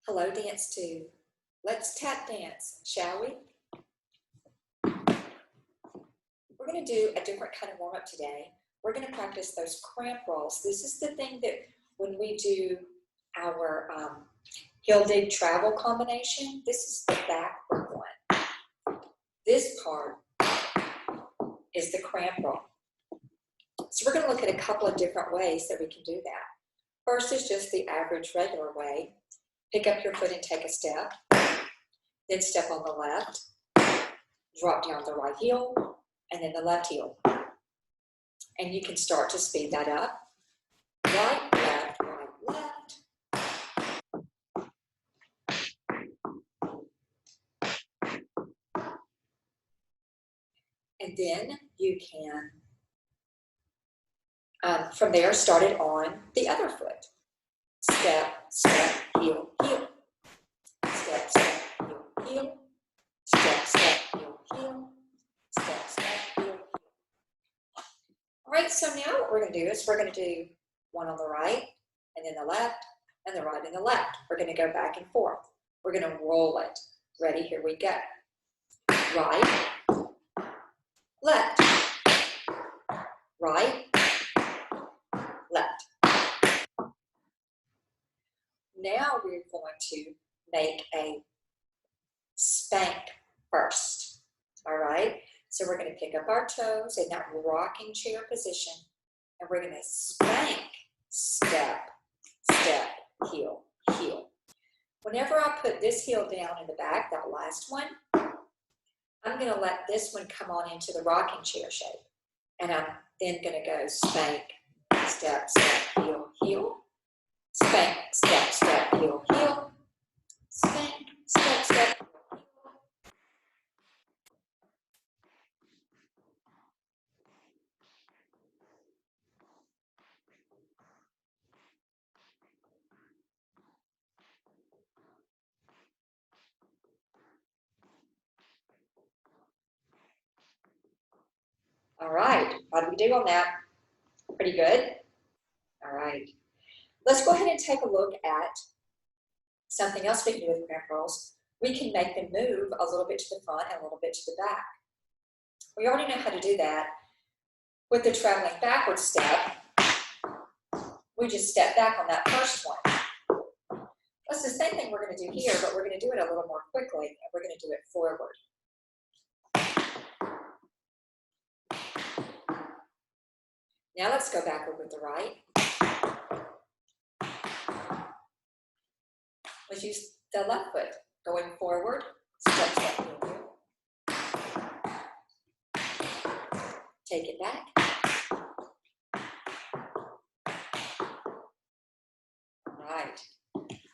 Hello, Dance 2. Let's tap dance, shall we? We're going to do a different kind of warm-up today. We're going to practice those cramp rolls. This is the thing that when we do our heel dig travel combination, this is the backward one. This part is the cramp roll. So we're going to look at a couple of different ways that we can do that. First is just the average regular way. Pick up your foot and take a step, then step on the left, drop down the right heel, and then the left heel. And you can start to speed that up. Right, left, right, left. And then you can, from there, start it on the other foot. Step, step, heel, heel. Step, step, heel, heel. Step, step, heel, heel. Step, step, heel, heel. All right, so now what we're going to do is we're going to do one on the right, and then the left, and the right and the left. We're going to go back and forth. We're going to roll it. Ready? Here we go. Right, left, right, left. Now we're going to make a spank first. All right? So we're going to pick up our toes in that rocking chair position, and we're going to spank, step, step, heel, heel. Whenever I put this heel down in the back, that last one, I'm going to let this one come on into the rocking chair shape. And I'm then going to go spank, step, step, heel, heel. Spank, step, step, heel, heel. Spank, step, step, heel, heel. All right, how do we do on that? Pretty good? All right. Let's go ahead and take a look at something else we can do with cramp rolls. We can make them move a little bit to the front and a little bit to the back. We already know how to do that. With the traveling backward step, we just step back on that first one. That's the same thing we're going to do here, but we're going to do it a little more quickly, and we're going to do it forward. Now let's go backward with the right. Let's use the left foot. Going forward, step, step, heel, heel. Take it back. All right.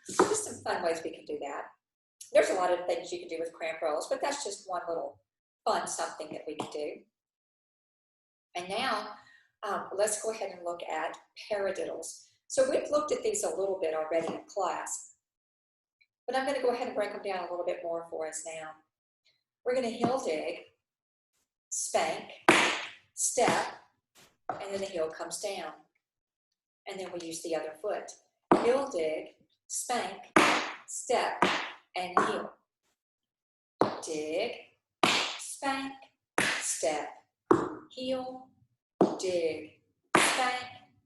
Just some fun ways we can do that. There's a lot of things you can do with cramp rolls, but that's just one little fun something that we can do. And now, let's go ahead and look at paradiddles. So we've looked at these a little bit already in class, but I'm going to go ahead and break them down a little bit more for us now. We're going to heel dig, spank, step, and then the heel comes down. And then we use the other foot. Heel dig, spank, step, and heel. Dig, spank, step, heel, dig, spank,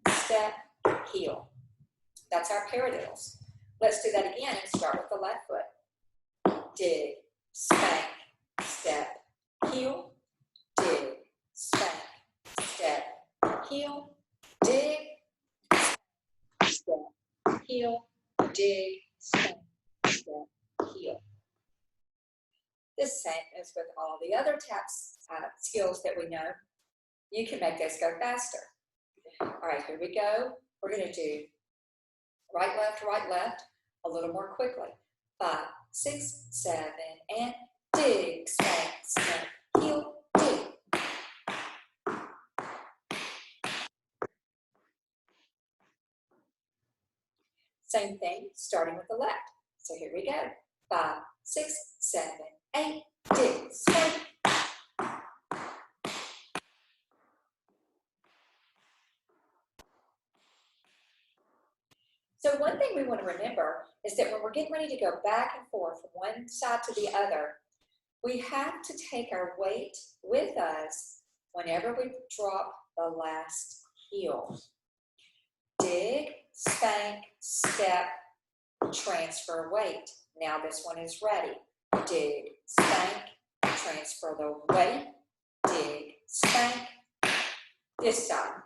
step, heel. That's our paradiddles. Let's do that again and start with the left foot. Dig, spank, step, heel, dig, spank, step, heel, dig, step, heel, dig, spank, step, heel. The same as with all the other taps skills that we know. You can make this go faster. All right, here we go. We're going to do right, left, a little more quickly. 5, 6, 7, and dig, spank, step, heel, dig. Same thing, starting with the left. So here we go. 5, 6, 7, 8, dig, spank. So one thing we want to remember is that when we're getting ready to go back and forth from one side to the other, we have to take our weight with us whenever we drop the last heel. Dig, spank, step, transfer weight. Now this one is ready. Dig, spank, transfer the weight. Dig, spank. This side.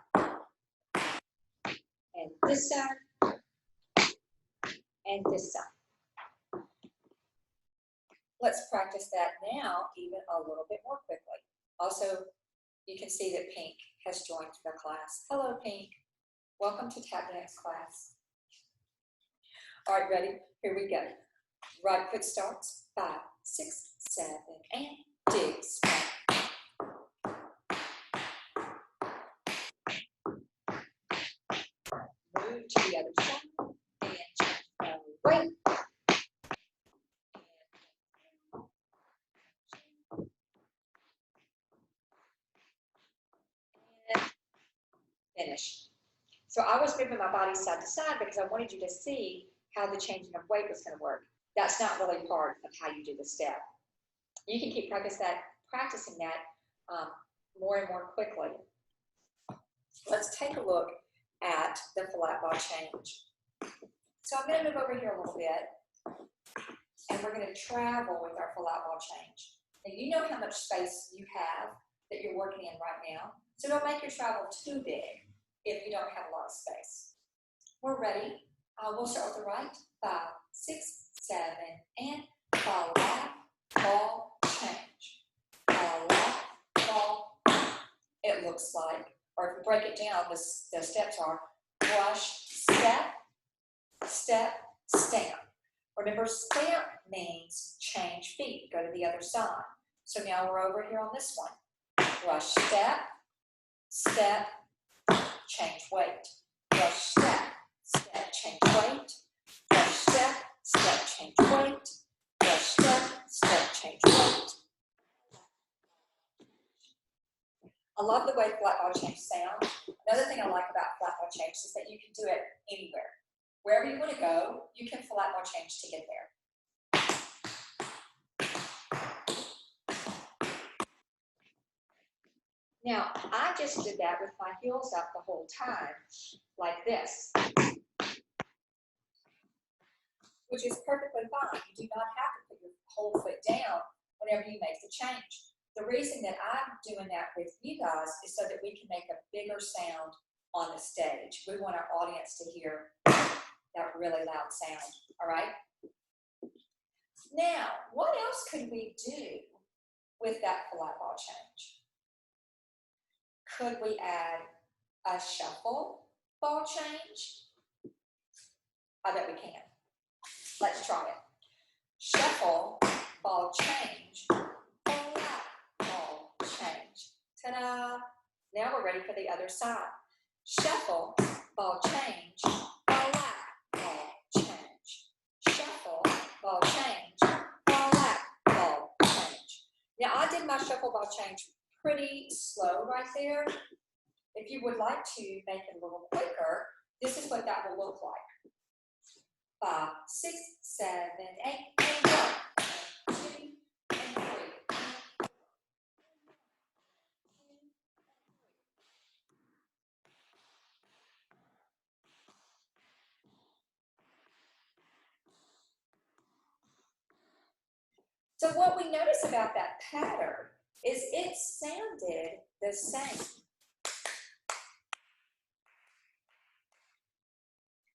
And this side. And this side. Let's practice that now even a little bit more quickly. Also, you can see that Pink has joined the class. Hello, Pink. Welcome to Tap Dance class. All right, ready? Here we go. Right foot starts. 5, 6, 7, and dig, spank. Move to the other side and change the weight. And finish. So I was moving my body side to side because I wanted you to see how the changing of weight was going to work. That's not really part of how you do the step. You can keep practicing that more and more quickly. Let's take a look at the flat ball change. So I'm going to move over here a little bit, and we're going to travel with our flat ball change. Now you know how much space you have that you're working in right now, so don't make your travel too big if you don't have a lot of space. We're ready. We'll start with the right. 5, 6, 7, and flat ball change. Flat ball. It looks like, or if we break it down, the steps are brush, step, step, stamp. Remember, stamp means change feet, go to the other side. So now we're over here on this one. Brush, step, step, change weight. Brush, step, step, change weight. Brush, step, step, change weight. Brush, step, step, change weight. I love the way flat ball change sounds. Another thing I like about flat ball change is that you can do it anywhere. Wherever you want to go, you can flat ball change to get there. Now, I just did that with my heels up the whole time, like this, which is perfectly fine. You do not have to put your whole foot down whenever you make the change. The reason that I'm doing that with you guys is so that we can make a bigger sound on the stage. We want our audience to hear that really loud sound, all right? Now, what else could we do with that flat ball change? Could we add a shuffle ball change? I bet we can. Let's try it. Shuffle ball change. Ball change. Ta-da! Now we're ready for the other side. Shuffle ball change. Ball change. Shuffle ball change. Ball change. Now I did my shuffle ball change pretty slow right there. If you would like to make it a little quicker, this is what that will look like. 5, 6, 7, 8, and 1, 2, and 3. So what we notice about that pattern is it sounded the same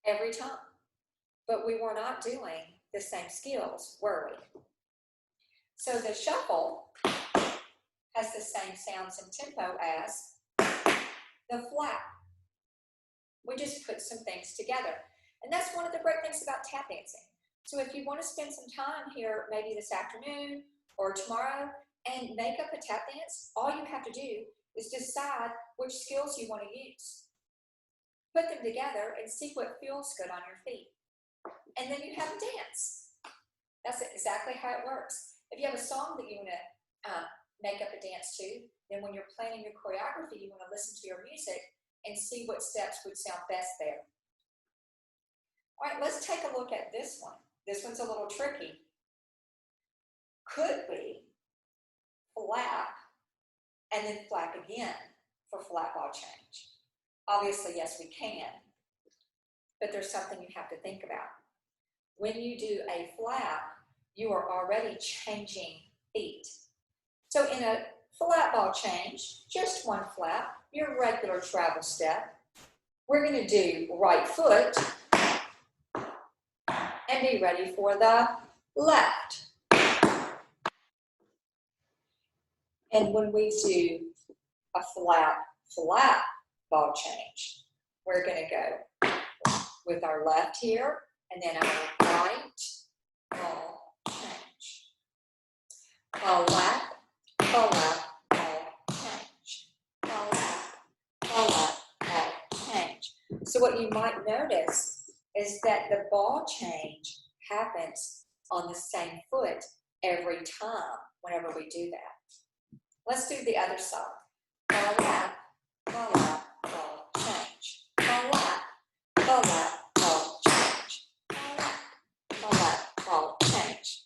every time, but we were not doing the same skills, were we? So the shuffle has the same sounds and tempo as the flat. We just put some things together. And that's one of the great things about tap dancing. So if you want to spend some time here, maybe this afternoon or tomorrow, and make up a tap dance, all you have to do is decide which skills you want to use. Put them together and see what feels good on your feet. And then you have a dance. That's exactly how it works. If you have a song that you want to make up a dance to, then when you're planning your choreography, you want to listen to your music and see what steps would sound best there. All right, let's take a look at this one. This one's a little tricky. Could we flap and then flap again for flat ball change? Obviously, yes, we can, but there's something you have to think about. When you do a flap, you are already changing feet. So in a flat ball change, just one flap, your regular travel step, we're going to do right foot and be ready for the left. And when we do a flat ball change, we're going to go with our left here and then our right ball change. Flap, ball change. Flap, ball change. So what you might notice is that the ball change happens on the same foot every time whenever we do that. Let's do the other side. Flap, ball change. Flap, ball change. Flap, ball change.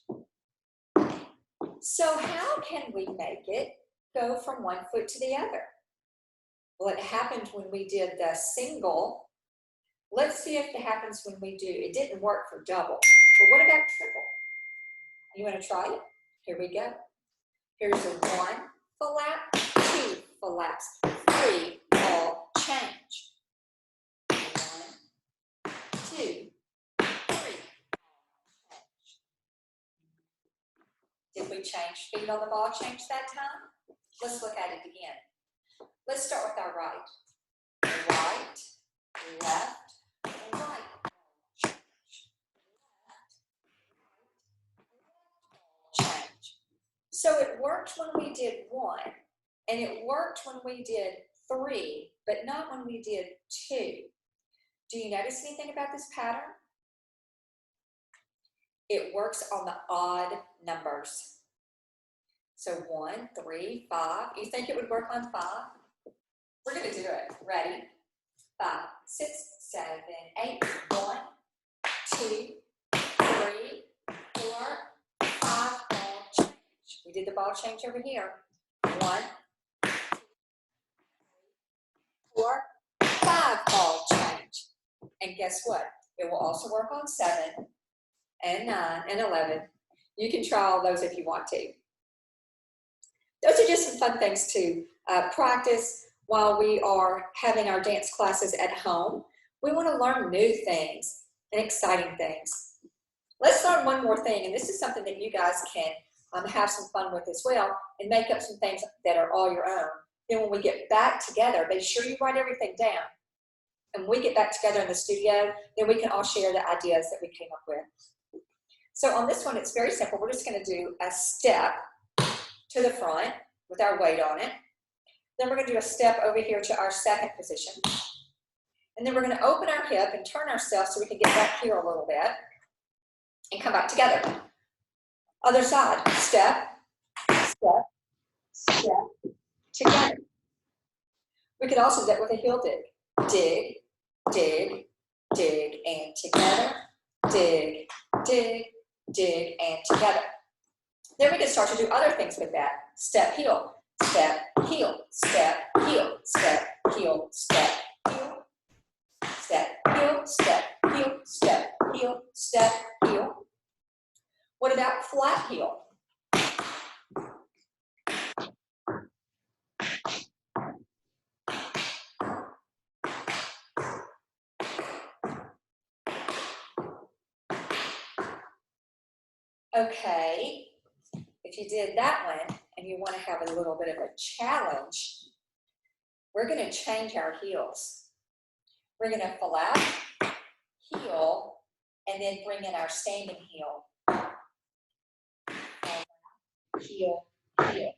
So how can we make it go from one foot to the other? Well, it happened when we did the single. Let's see if it happens when we do. It didn't work for double, but what about triple? You want to try it? Here we go. Here's a one flap, two flaps, three ball change. 1, 2, 3. Did we change feet on the ball change that time? Let's look at it again. Let's start with our right. Right, left, right. Change. So it worked when we did 1, and it worked when we did 3, but not when we did 2. Do you notice anything about this pattern? It works on the odd numbers. So 1, 3, 5. You think it would work on 5? We're going to do it. Ready? 5, 6, 7, 8. 1, 2, 3, 4, 5. Ball change. We did the ball change over here. 1, 2, 4, 5 ball change. And guess what? It will also work on 7 and 9 and 11. You can try all those if you want to. Those are just some fun things to practice while we are having our dance classes at home. We want to learn new things and exciting things. Let's learn one more thing, and this is something that you guys can have some fun with as well and make up some things that are all your own. Then when we get back together, make sure you write everything down. And when we get back together in the studio, then we can all share the ideas that we came up with. So on this one, it's very simple. We're just going to do a step to the front with our weight on it. Then we're going to do a step over here to our second position. And then we're going to open our hip and turn ourselves so we can get back here a little bit and come back together. Other side, step, step, step, together. We could also do that with a heel dig. Dig, dig, dig, and together. Dig, dig, dig, and together. Then we can start to do other things with that. Step, heel, step, heel, step, heel, step, heel, step, heel, step, heel, step, heel, step, heel, step, heel. What about flat heel? Okay, if you did that one and you want to have a little bit of a challenge, we're going to change our heels. We're going to flap, heel, and then bring in our standing heel. Heel, heel.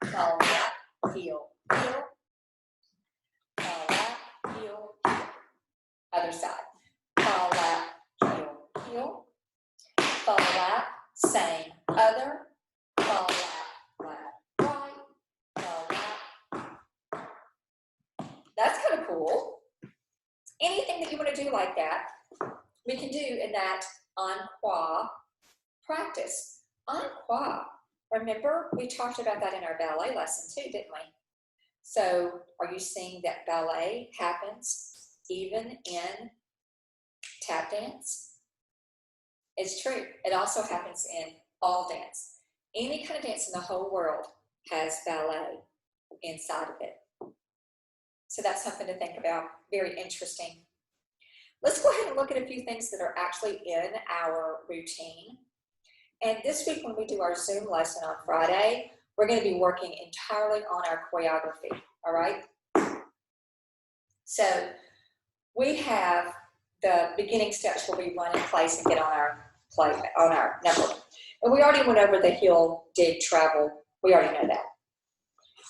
Flap, heel, heel. Flap, heel, heel. Other side. Flap, heel, heel. Flap, same, other, flap, flap, right, flap. That's kind of cool. Anything that you want to do like that, we can do in that en croix practice. En croix, remember we talked about that in our ballet lesson too, didn't we? So are you seeing that ballet happens even in tap dance? It's true. It also happens in all dance. Any kind of dance in the whole world has ballet inside of it. So that's something to think about. Very interesting. Let's go ahead and look at a few things that are actually in our routine. And this week when we do our Zoom lesson on Friday, we're going to be working entirely on our choreography, all right? So we have the beginning steps where we run in place and get on our number. And we already went over the heel, dig, travel. We already know that.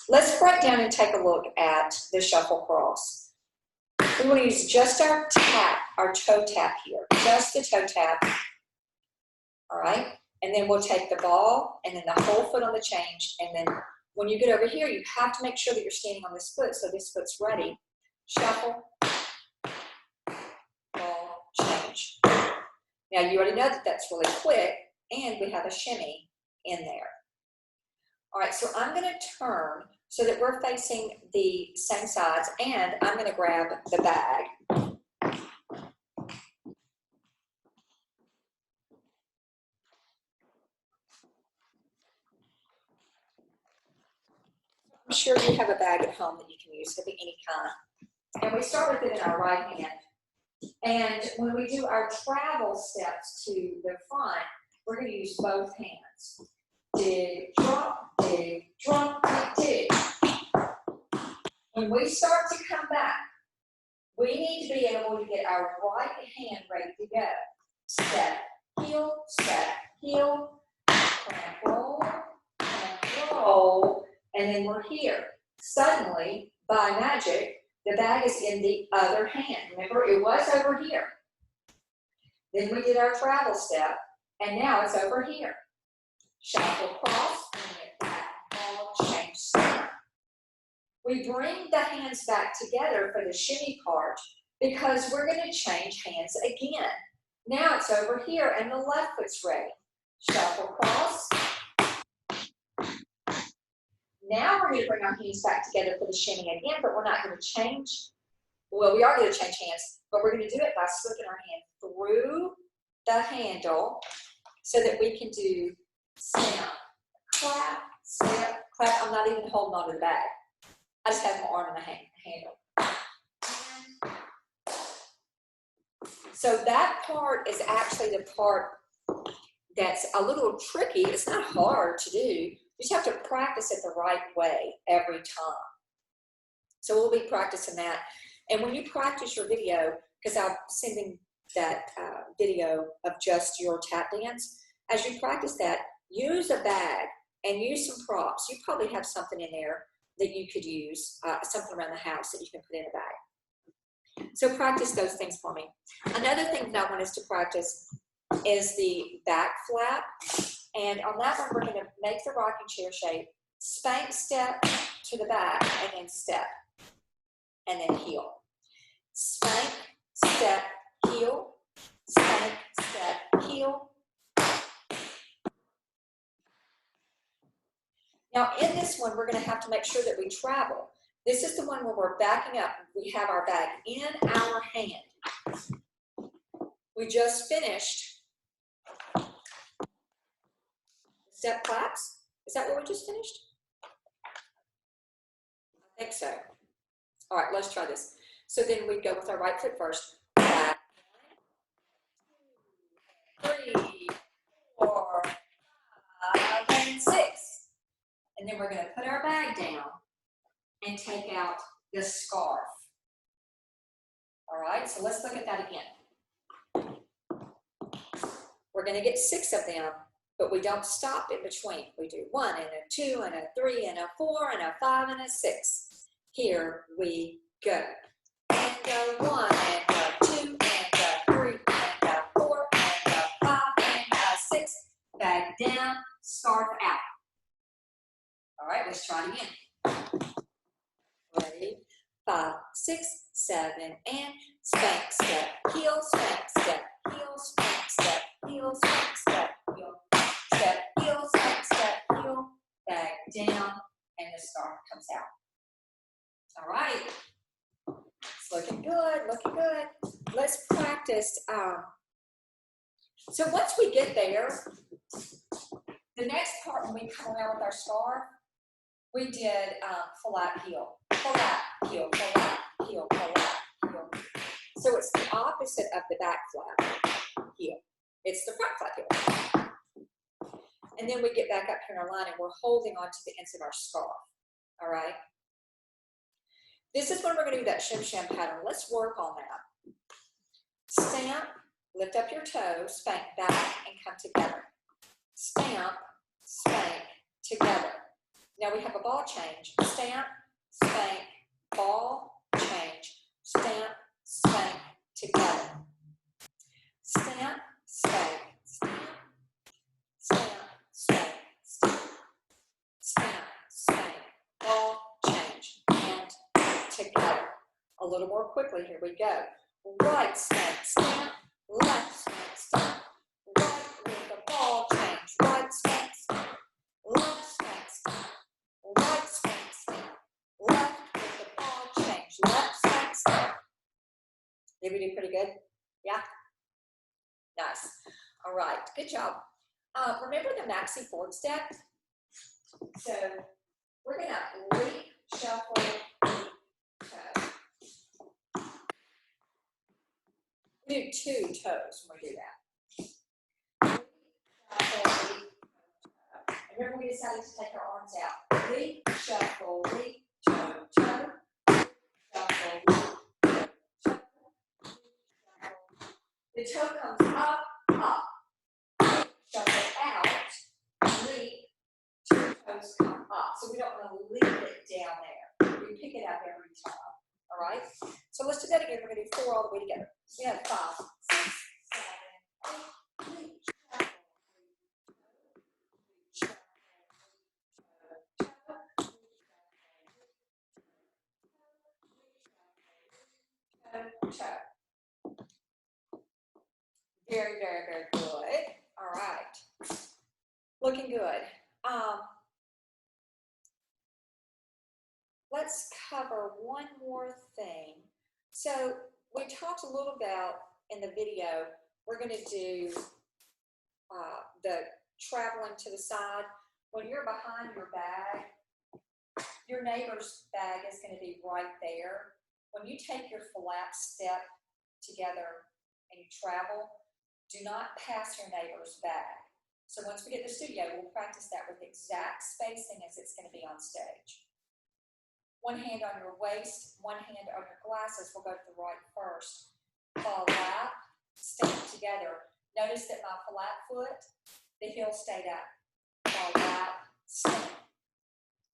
Let's break down and take a look at the shuffle cross. We want to use just our tap, our toe tap here, just the toe tap, all right? And then we'll take the ball and then the whole foot on the change. And then when you get over here, you have to make sure that you're standing on this foot so this foot's ready. Shuffle, ball, change. Now you already know that that's really quick, and we have a shimmy in there. All right, so I'm going to turn so that we're facing the same sides, and I'm going to grab the bag. I'm sure you have a bag at home that you can use. It could be any kind. And we start with it in our right hand. And when we do our travel steps to the front, we're going to use both hands. Dig, drop, dig, dig. When we start to come back, we need to be able to get our right hand ready to go. Step, heel, cramp, roll, and then we're here. Suddenly, by magic, the bag is in the other hand. Remember, it was over here. Then we did our travel step, and now it's over here. Shuffle cross, and get back, ball, change center. We bring the hands back together for the shimmy part because we're going to change hands again. Now it's over here, and the left foot's ready. Shuffle cross. Now we're going to bring our hands back together for the shimmy again, but we're not going to change. Well, we are going to change hands, but we're going to do it by slipping our hand through the handle so that we can do snap, clap, snap, clap. I'm not even holding on to the bag. I just have my arm in the handle. So that part is actually the part that's a little tricky. It's not hard to do. You just have to practice it the right way every time. So we'll be practicing that. And when you practice your video, because I'm sending that video of just your tap dance, as you practice that, use a bag and use some props. You probably have something in there that you could use, something around the house that you can put in a bag. So practice those things for me. Another thing that I want us to practice is the back flap. And on that one, we're going to make the rocking chair shape, spank step to the back, and then step, and then heel. Spank, step, heel, spank, step, heel. Now in this one, we're going to have to make sure that we travel. This is the one where we're backing up. We have our bag in our hand. We just finished step claps. Is that what we just finished? I think so. All right, let's try this. So then we go with our right foot first. 1, 2, 3, 4, 5, and 6. And then we're going to put our bag down and take out the scarf. All right, so let's look at that again. We're going to get 6 of them, but we don't stop in between. We do 1 and a 2 and a 3 and a 4 and a 5 and a 6. Here we go. And a 1 and a 2 and a 3 and a 4 and a 5 and a 6. Bag down, scarf out. All right, let's try it again. Ready? 5, 6, 7, and spank, step, heel, spank, step, heel, spank, step, heel, spank, step, heel, step, heel, spank, step, heel, bag down, and the scarf comes out. All right. It's looking good, looking good. Let's practice. So once we get there, the next part when we come around with our scarf, we did flat heel, flat heel, flat heel, flat heel. So it's the opposite of the back flat heel. It's the front flat heel. And then we get back up here in our line and we're holding on to the ends of our scarf. All right. This is when we're going to do that shim sham pattern. Let's work on that. Stamp, lift up your toes, spank back and come together. Stamp, spank, together. Now we have a ball change. Stamp, spank, ball, change. Stamp, spank, together. Stamp, spank, stamp, stamp, spank, stamp, stamp, spank, ball, change, and together. A little more quickly, here we go. Right spank, stamp, left spank, stamp, right with the ball change, right spank, stamp, left spank, stamp, right spank, stamp, left with the ball change, left spank, stamp. Did we do pretty good? Yeah? Nice. All right, good job. Remember the maxi forward step? So we're going to leap, shuffle, leap, toe. We do 2 toes when we do that. Leap, shuffle, leap, toe. Remember we decided to take our arms out. Leap, shuffle, leap, toe, toe. Shuffle, leap, toe, toe. The toe comes up, up. Shuffle out, leap, 2 toes come up. So we don't want to leave it down there. We pick it up every time. All right? So let's do that again. We're going to do 4 all the way together. We have 5, 6, 7, 8, leap, shuffle, toe. Very, very, very good. All right. Looking good. Let's cover one more thing. So we talked a little about in the video, we're going to do the traveling to the side. When you're behind your bag, your neighbor's bag is going to be right there. When you take your flat step together and you travel, do not pass your neighbor's bag. So once we get to the studio, we'll practice that with exact spacing as it's going to be on stage. One hand on your waist, one hand on your glasses. We'll go to the right first. Fall lap, stand together. Notice that my flat foot, the heel stayed up. Fall lap, stand.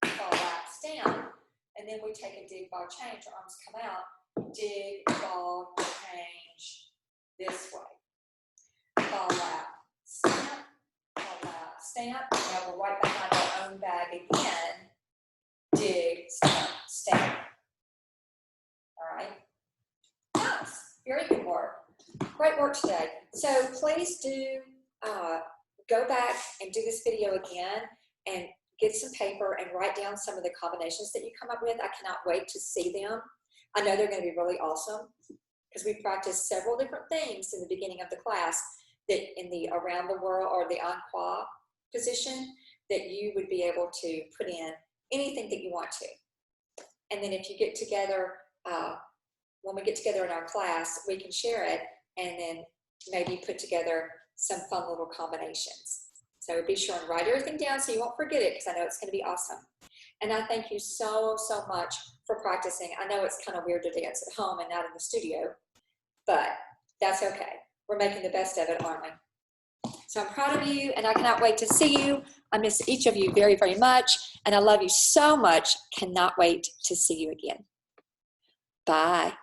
Fall lap, stand. And then we take a dig, ball, change. Arms come out. Dig, ball, change this way. Fall lap, stamp, fall lap, stamp. Now we're right behind our own bag again. Dig, stamp, stamp. All right. Nice. Very good work. Great work today. So please do go back and do this video again and get some paper and write down some of the combinations that you come up with. I cannot wait to see them. I know they're going to be really awesome because we practiced several different things in the beginning of the class that in the around the whirl or the en croix position that you would be able to put in anything that you want to. And then if you get together, when we get together in our class, we can share it and then maybe put together some fun little combinations. So be sure and write everything down so you won't forget it because I know it's going to be awesome. And I thank you so, so much for practicing. I know it's kind of weird to dance at home and not in the studio, but that's okay. We're making the best of it, aren't we? So I'm proud of you and I cannot wait to see you. I miss each of you very, very much. And I love you so much. Cannot wait to see you again. Bye.